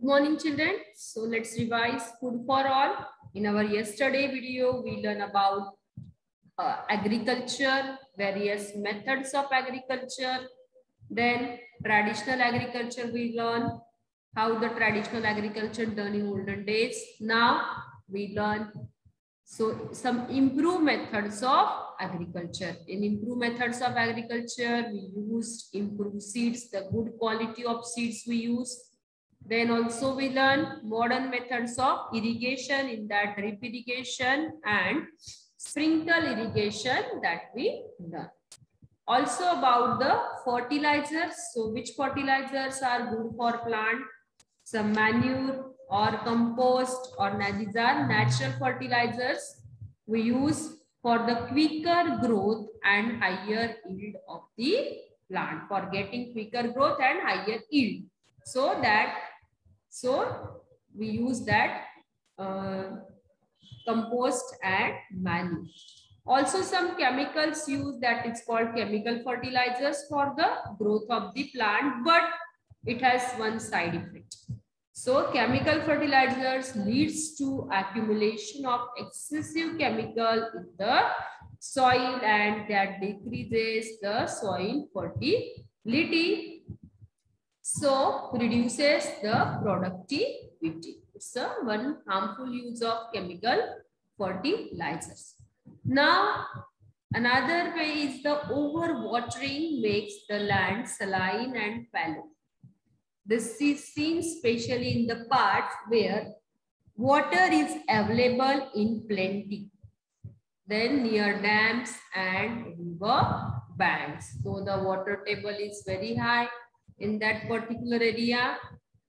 Morning children. So let's revise food for all. In our yesterday video, we learn about agriculture, various methods of agriculture. Then traditional agriculture, we learn how the traditional agriculture done in olden days. Now we learn some improved methods of agriculture. In improved methods of agriculture, we used improved seeds, the good quality of seeds we use. Then also we learn modern methods of irrigation, in that drip irrigation and sprinkle irrigation that we learn. Also about the fertilizers. So which fertilizers are good for plant? Some manure or compost, or these are natural fertilizers we use for the quicker growth and higher yield of the plant, for getting quicker growth and higher yield. So we use that compost and manure. Also some chemicals used, that is called chemical fertilizers for the growth of the plant, but it has one side effect. So chemical fertilizers leads to accumulation of excessive chemical in the soil, and that decreases the soil fertility. So reduces the productivity. It's one harmful use of chemical fertilizers. Now, another way is the overwatering makes the land saline and fallow. This is seen especially in the parts where water is available in plenty, then near dams and river banks. So the water table is very high in that particular area,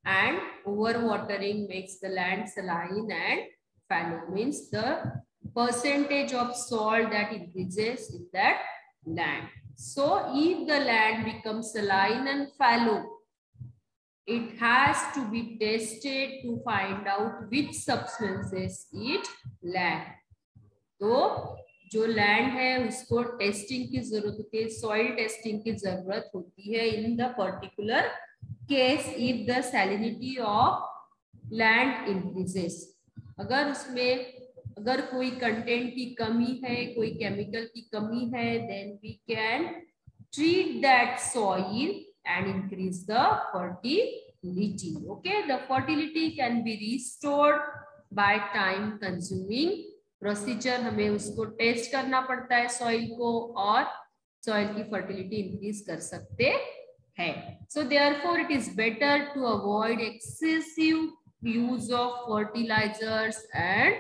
and overwatering makes the land saline and fallow, means the percentage of salt that increases in that land. So if the land becomes saline and fallow, it has to be tested to find out which substances it lack. तो जो land है उसको testing की जरूरत होती है, soil testing की जरूरत होती है in the particular case if the salinity of land increases. अगर उसमें अगर कोई कंटेंट की कमी है, कोई केमिकल की कमी है, then we can treat that soil and increase the fertility. Okay, the fertility can be restored by time consuming procedure. हमें उसको टेस्ट करना पड़ता है सॉइल को, और सॉइल की फर्टिलिटी इंक्रीज कर सकते हैं. So therefore it is better to avoid excessive use of fertilizers and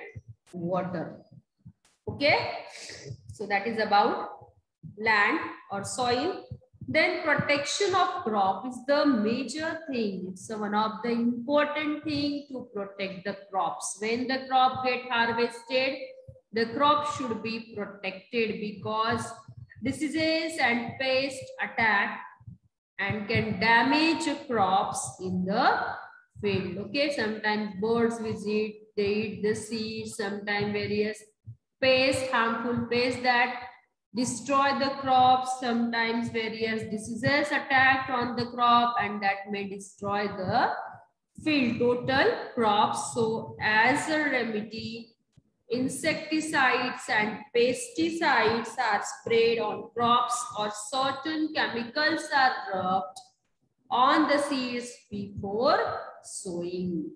water. Okay, so that is about land or soil. Then protection of crop is the major thing. It's one of the important thing to protect the crops. When the crop get harvested, the crop should be protected, because diseases and pests attack and can damage crops in the field. Okay, sometimes birds visit, they eat the seeds, sometimes various pests, harmful pests that destroy the crops, sometimes various diseases attack on the crop and that may destroy the field total crops. So as a remedy, insecticides and pesticides are sprayed on crops, or certain chemicals are rubbed on the seeds before sowing.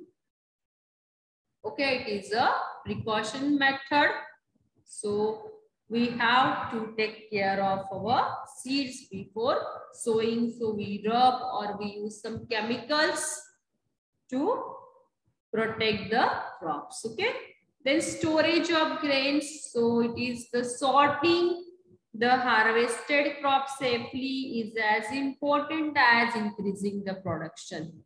Okay, it is a precaution method. So we have to take care of our seeds before sowing. So we rub or we use some chemicals to protect the crops. Okay. Then storage of grains. So it is the sorting the harvested crop safely is as important as increasing the production.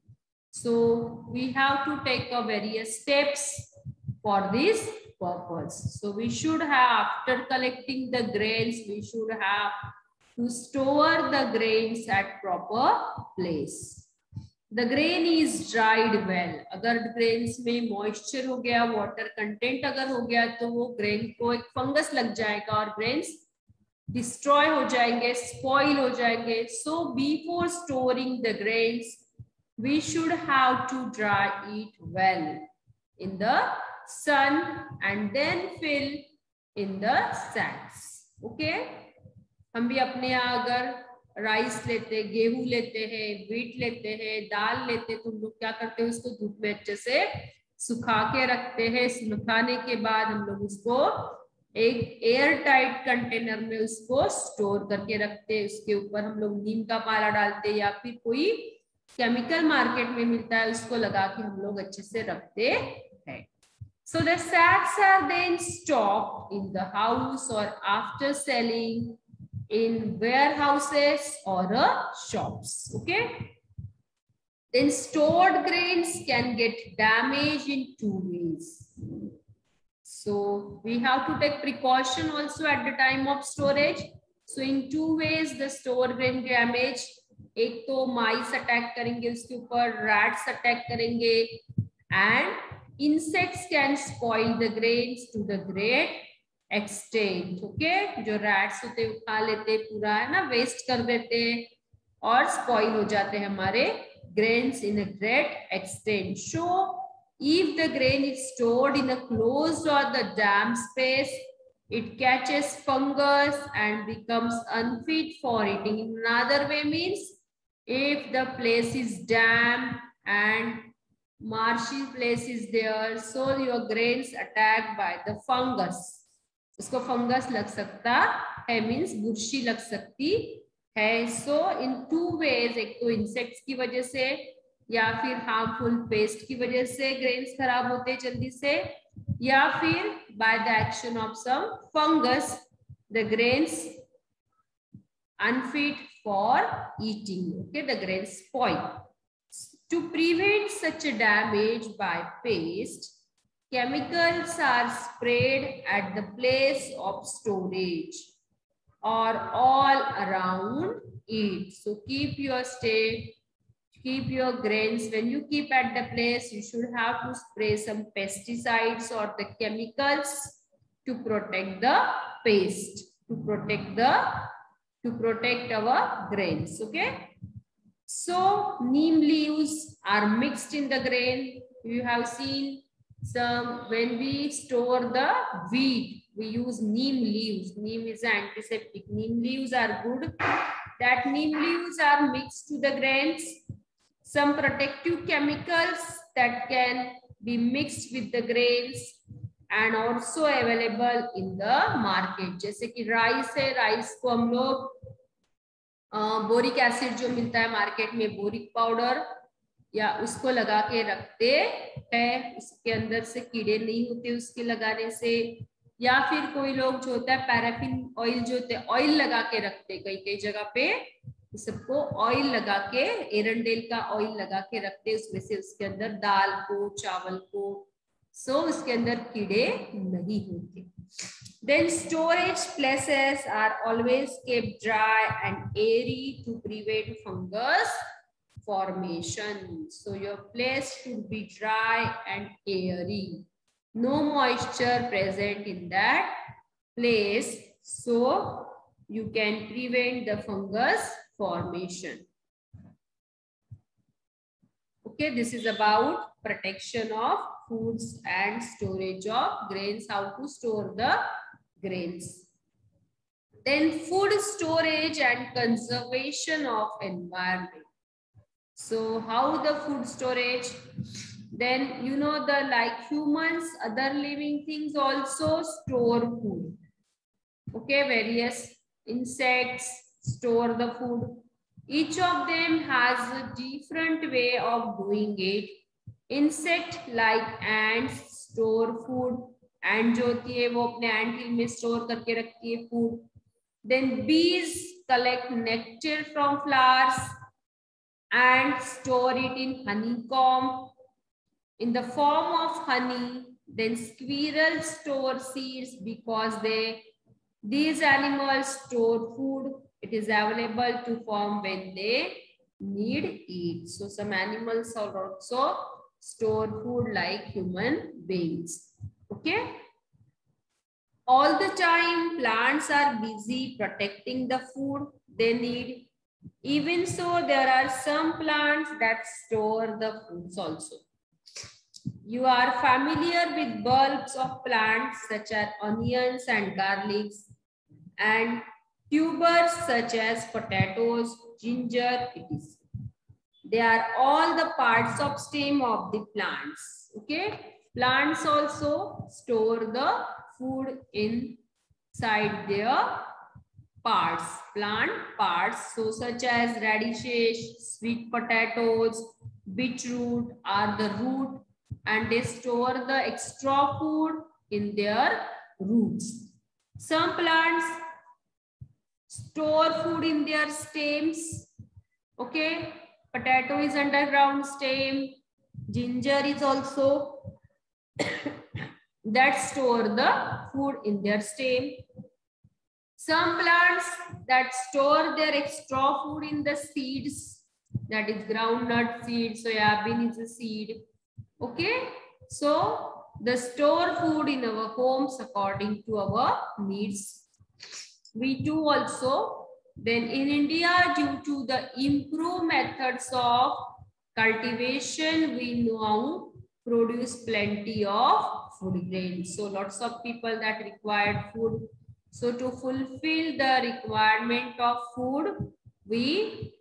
So we have to take various steps for this purpose. So we should have, after collecting the grains, we should have to store the grains at proper place. The grain is dried well. अगर grains में moisture हो गया, water content अगर हो गया, तो वो grain को एक fungus लग जाएगा और grains destroy हो जाएंगे, spoil हो जाएंगे. So before storing the grains, we should have to dry it well in the sun and then fill in the sacks. Okay? हम भी अपने यहाँ अगर राइस लेते हैं, गेहूं लेते हैं, व्हीट लेते हैं, दाल लेते हैं, तो हम लोग क्या करते हैं, उसको धूप में अच्छे से सुखा के रखते हैं। सुखाने के बाद हम लोग उसको एक एयर टाइट कंटेनर में उसको स्टोर करके रखते हैं। उसके ऊपर हम लोग नीम का पाला डालते हैं या फिर कोई केमिकल मार्केट में मिलता है, उसको लगा के हम लोग अच्छे से रखते हैं। So the sacks are then stocked in the house or after selling in warehouses or shops. Okay. Then stored grains can get damaged in two ways. So we have to take precaution also at the time of storage. So in two ways the stored grain damage. एक तो mice attack करेंगे उसके ऊपर, rats attack करेंगे, and insects can spoil the grains to the great extent. Okay, जो rats होते हैं खा लेते पूरा, है ना, waste कर देते और spoil हो जाते हैं हमारे grains in a great extent. So if the grain is stored in a closed or the damp space, it catches fungus and becomes unfit for eating. In another way means if the place is damp and marshy place is there, so your grains attacked by the fungus. उसको fungus लग सकता है, means बुरशी लग सकती है. So in two ways, एक तो insects की वजह से या फिर हार्मफुल पेस्ट की वजह से ग्रेन्स खराब होते हैं जल्दी से, या फिर by the action of some fungus the grains unfit for eating. Okay, the grains spoil. To prevent such damage by pest, chemicals are sprayed at the place of storage or all around it. So keep your grains, when you keep at the place, you should have to spray some pesticides or the chemicals to protect the paste, to protect our grains. Okay, so neem leaves are mixed in the grain. You have seen some, when we store the wheat, we use neem leaves. Neem is an antiseptic. Neem leaves are good. That neem leaves are mixed to the grains. Some protective chemicals that can be mixed with the grains and also available in the market. जैसे कि rice है, rice को हम लोग boric acid जो मिलता है market में, बोरिक पाउडर, या उसको लगा के रखते हैं. उसके अंदर से कीड़े नहीं होते उसके लगाने से. या फिर कोई लोग जो होता है पैराफिन ऑयल जो होते हैं, ऑयल लगा के रखते, कई कई जगह पे सबको ऑयल लगा के, एरंडेल का ऑयल लगा के रखते, उसमें से उसके अंदर दाल को, चावल को, सो उसके अंदर कीड़े नहीं होते. Then storage places are always kept dry and airy to prevent fungus formation. So your place should be dry and airy. No moisture present in that place, so you can prevent the fungus formation. Okay, this is about protection of foods and storage of grains, how to store the grains. Then food storage and conservation of environment. So how the food storage? Then you know, the like humans, other living things also store food. Okay, various insects store the food. Each of them has a different way of doing it. Insect like ants store food. Ant जो होती है वो अपने ant hill में store करके रखती है food. Then bees collect nectar from flowers and store it in honeycomb in the form of honey. Then squirrels store seeds because these animals store food. It is available to form when they need it. So some animals are also store food like human beings. Okay. All the time plants are busy protecting the food they need. Even so, there are some plants that store the foods also. You are familiar with bulbs of plants such as onions and garlics, and tubers such as potatoes, ginger, etc. They are all the parts of stem of the plants. Okay. Plants also store the food inside their parts, plant parts. So such as radishes, sweet potatoes, beetroot are the root, and they store the extra food in their roots. Some plants store food in their stems. Okay. Potato is underground stem. Ginger is also that store the food in their stem. Some plants that store their extra food in the seeds, that is groundnut seed, soya bean is a seed. Okay, so the store food in our homes according to our needs. We do also. Then in India, due to the improved methods of cultivation, we now produce plenty of food grains. So lots of people that required food. So to fulfill the requirement of food, we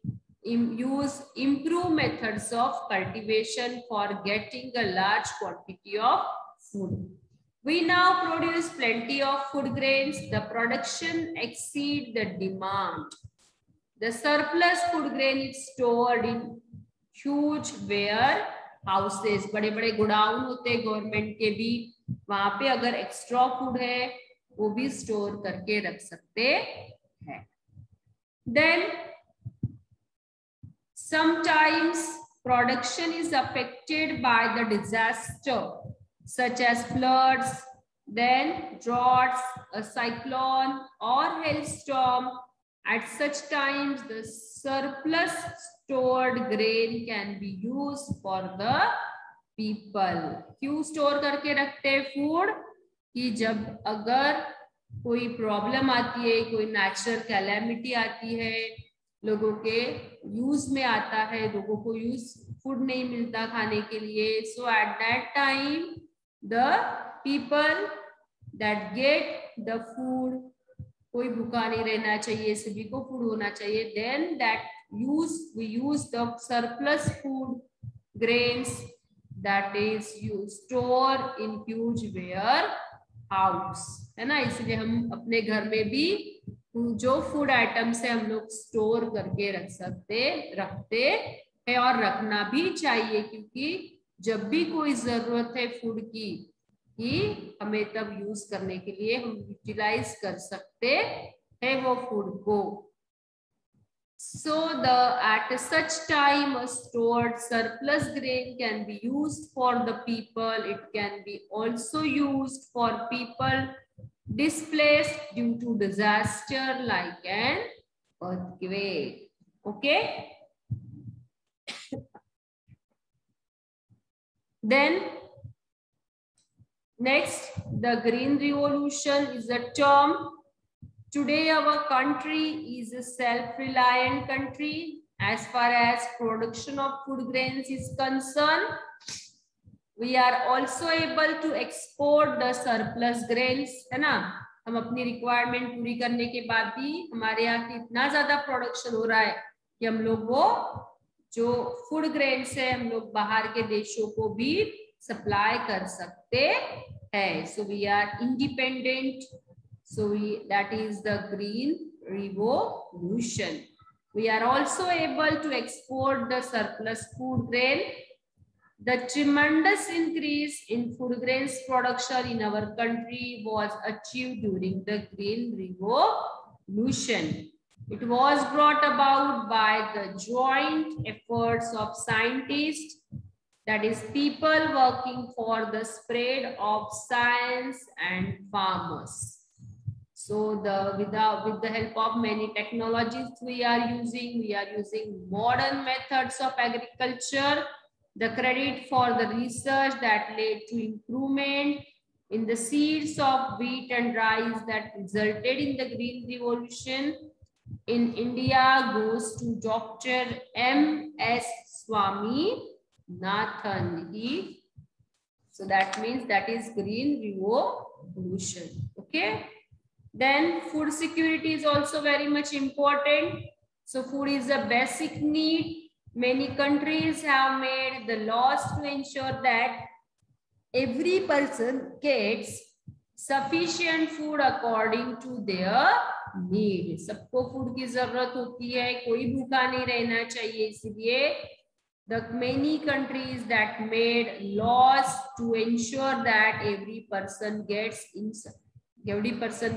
use improved methods of cultivation for getting a large quantity of food. We now produce plenty of food grains. The production exceeds the demand. The surplus food grain is stored in huge warehouses. बड़े-बड़े godown होते हैं government के भी, वहां पे अगर extra food है वो भी स्टोर करके रख सकते हैं. Then sometimes production is affected by the disaster such as floods, then droughts, a cyclone or hailstorm. At such times, the surplus stored grain can be used for the people. क्यों store करके रखते हैं food? कि जब अगर कोई problem आती है, कोई नेचुरल कैलेमिटी आती है, लोगों के यूज में आता है, लोगों को यूज फूड नहीं मिलता खाने के लिए, so at that time the people that get the food, कोई भूखा नहीं रहना चाहिए, सभी को फूड होना चाहिए, then that we use the surplus food grains that is you store in huge warehouse, है ना. इसलिए हम अपने घर में भी जो फूड आइटम्स है हम लोग स्टोर करके रखते हैं और रखना भी चाहिए, क्योंकि जब भी कोई जरूरत है फूड की कि हमें तब यूज करने के लिए हम यूटिलाइज कर सकते हैं वो फूड को. So at such time a stored surplus grain can be used for the people. It can be also used for people displaced due to disaster like an earthquake. Okay. Then next, the Green Revolution is a term. Today our country is a self-reliant country as far as production of food grains is concerned. We are also able to export the surplus grains, है ना. हम अपनी requirement पूरी करने के बाद भी हमारे यहाँ की इतना ज्यादा प्रोडक्शन हो रहा है कि हम लोग वो जो फूड ग्रेन्स है हम लोग बाहर के देशों को भी सप्लाई कर सकते हैं. So we are independent. So that is the Green Revolution. We are also able to export the surplus food grain. The tremendous increase in food grains production in our country was achieved during the Green Revolution. It was brought about by the joint efforts of scientists, that is people working for the spread of science and farmers. So with the help of many technologies we are using modern methods of agriculture. The credit for the research that led to improvement in the seeds of wheat and rice that resulted in the Green Revolution in India goes to Dr. M.S. Swaminathan. So that means that is Green Revolution. Okay. Then food security is also very much important. So food is a basic need. Many countries have made the laws to ensure that every person gets sufficient food according to their need. सबको food की जरूरत होती है, कोई भूखा नहीं रहना चाहिए, इसलिए the many countries that made laws to ensure that every person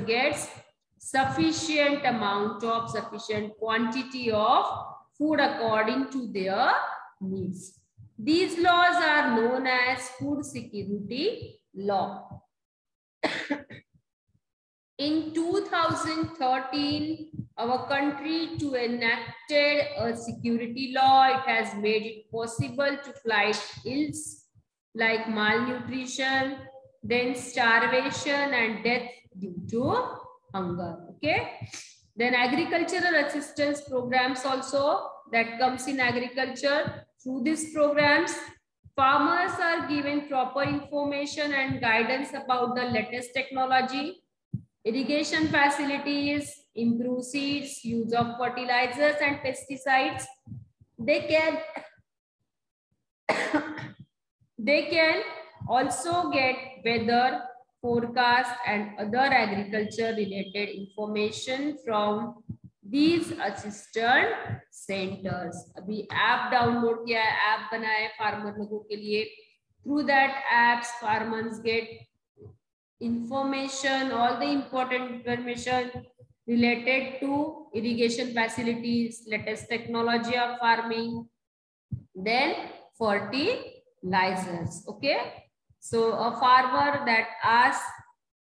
gets sufficient quantity of food according to their needs. These laws are known as food security law. In 2013, our country to enacted a security law. It has made it possible to fight ills like malnutrition, then starvation and death due to hunger. Okay. Then agricultural assistance programs also that comes in agriculture. Through these programs, farmers are given proper information and guidance about the latest technology, irrigation facilities, improve seeds, use of fertilizers and pesticides. They can also get weather forecast and other agriculture related information from these assistant centers. अभी app download किया है, app बनाया है farmer लोगों के लिए. Through that apps, farmers get information, all the important information related to irrigation facilities, latest technology of farming, then fertilizers. Okay. So a farmer that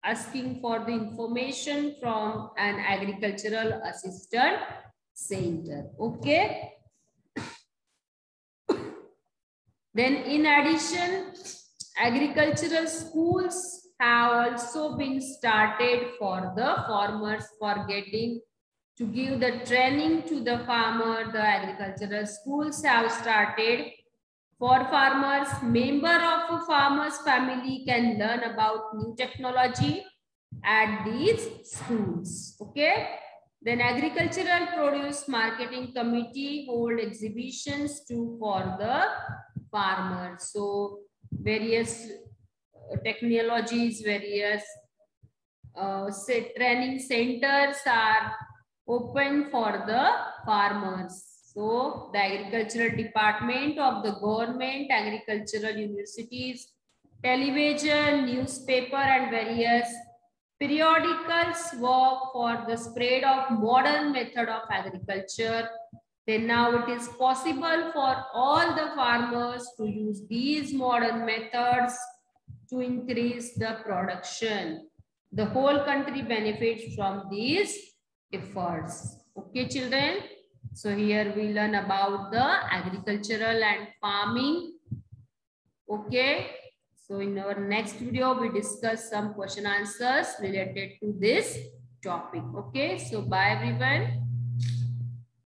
asking for the information from an agricultural assistant center. Okay. Then in addition, agricultural schools have also been started for the farmers for getting to give the training to the farmer. The agricultural schools have started for farmers. Member of a farmer's family can learn about new technology at these schools. Okay. Then agricultural produce marketing committee hold exhibitions too for the farmers. So various technologies, various training centers are open for the farmers. So the agricultural department of the government, agricultural universities, television, newspaper and various periodicals work for the spread of modern method of agriculture. Then now it is possible for all the farmers to use these modern methods to increase the production. The whole country benefits from these efforts. Okay, children. So here we learn about the agricultural and farming. Okay. So in our next video, we discuss some question answers related to this topic. Okay. So bye everyone.